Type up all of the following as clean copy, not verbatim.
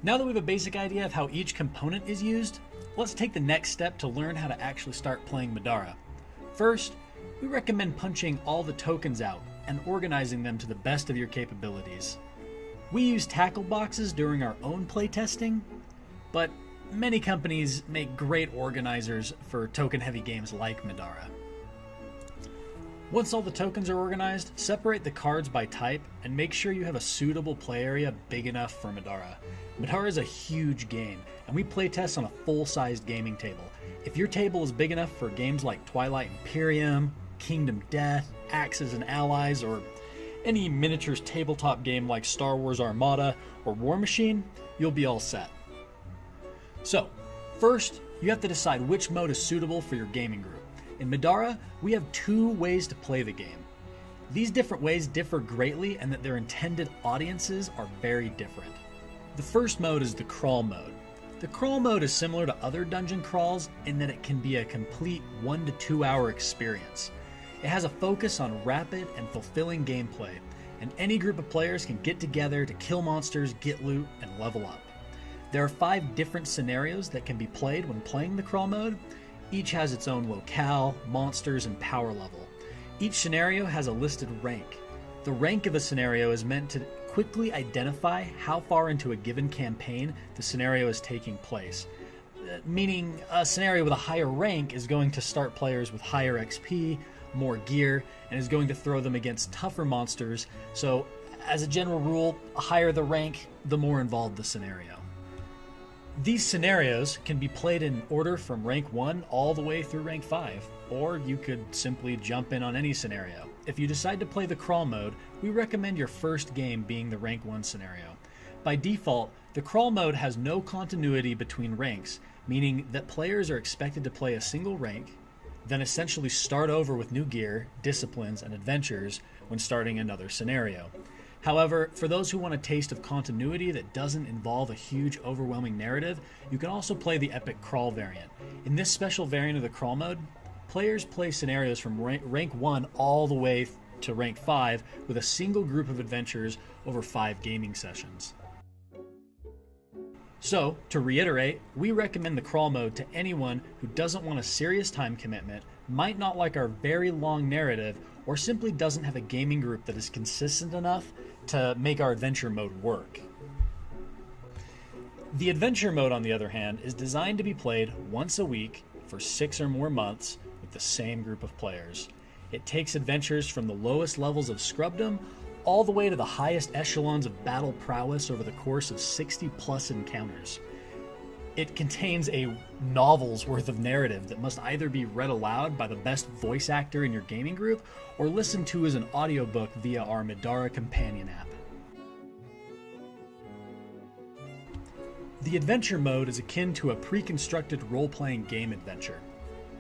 Now that we have a basic idea of how each component is used, let's take the next step to learn how to actually start playing Middara. First, we recommend punching all the tokens out and organizing them to the best of your capabilities. We use tackle boxes during our own playtesting, but many companies make great organizers for token-heavy games like Middara. Once all the tokens are organized, separate the cards by type and make sure you have a suitable play area big enough for Middara. Middara is a huge game, and we playtest on a full-sized gaming table. If your table is big enough for games like Twilight Imperium, Kingdom Death, Axes and Allies, or any miniatures tabletop game like Star Wars Armada or War Machine, you'll be all set. So, first, you have to decide which mode is suitable for your gaming group. In Middara, we have two ways to play the game. These different ways differ greatly in that their intended audiences are very different. The first mode is the crawl mode. The crawl mode is similar to other dungeon crawls in that it can be a complete 1 to 2 hour experience. It has a focus on rapid and fulfilling gameplay, and any group of players can get together to kill monsters, get loot, and level up. There are 5 different scenarios that can be played when playing the crawl mode. Each has its own locale, monsters, and power level. Each scenario has a listed rank. The rank of a scenario is meant to quickly identify how far into a given campaign the scenario is taking place. Meaning, a scenario with a higher rank is going to start players with higher XP, more gear, and is going to throw them against tougher monsters. So, as a general rule, the higher the rank, the more involved the scenario. These scenarios can be played in order from rank 1 all the way through rank 5, or you could simply jump in on any scenario. If you decide to play the crawl mode, we recommend your first game being the rank 1 scenario. By default, the crawl mode has no continuity between ranks, meaning that players are expected to play a single rank, then essentially start over with new gear, disciplines, and adventures when starting another scenario. However, for those who want a taste of continuity that doesn't involve a huge, overwhelming narrative, you can also play the Epic Crawl variant. In this special variant of the crawl mode, players play scenarios from rank 1 all the way to rank 5 with a single group of adventures over 5 gaming sessions. So, to reiterate, we recommend the crawl mode to anyone who doesn't want a serious time commitment, might not like our very long narrative, or simply doesn't have a gaming group that is consistent enough to make our adventure mode work. The adventure mode, on the other hand, is designed to be played once a week for 6 or more months with the same group of players. It takes adventures from the lowest levels of scrubdom all the way to the highest echelons of battle prowess over the course of 60 plus encounters. It contains a novel's worth of narrative that must either be read aloud by the best voice actor in your gaming group or listened to as an audiobook via our Middara companion app. The adventure mode is akin to a pre-constructed role-playing game adventure,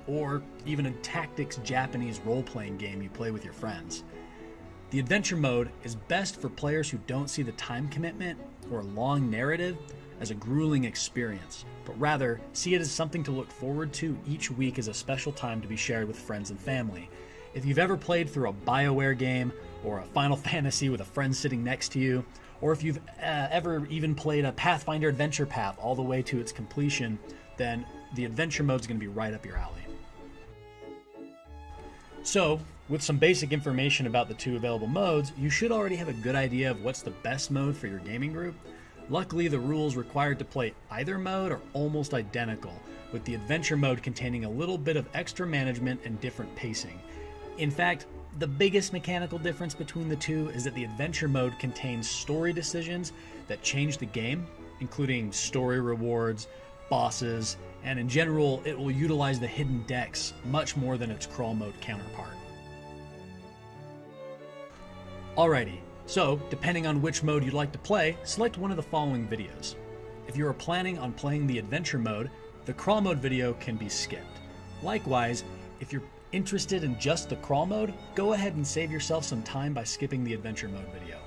or even a tactics Japanese role-playing game you play with your friends. The adventure mode is best for players who don't see the time commitment or long narrative as a grueling experience, but rather see it as something to look forward to each week as a special time to be shared with friends and family. If you've ever played through a BioWare game or a Final Fantasy with a friend sitting next to you, or if you've ever even played a Pathfinder Adventure Path all the way to its completion, then the adventure mode is going to be right up your alley. So, with some basic information about the 2 available modes, you should already have a good idea of what's the best mode for your gaming group. Luckily, the rules required to play either mode are almost identical, with the adventure mode containing a little bit of extra management and different pacing. In fact, the biggest mechanical difference between the two is that the adventure mode contains story decisions that change the game, including story rewards, bosses, and in general, it will utilize the hidden decks much more than its crawl mode counterpart. Alrighty, so depending on which mode you'd like to play, select one of the following videos. If you are planning on playing the adventure mode, the crawl mode video can be skipped. Likewise, if you're interested in just the crawl mode, go ahead and save yourself some time by skipping the adventure mode video.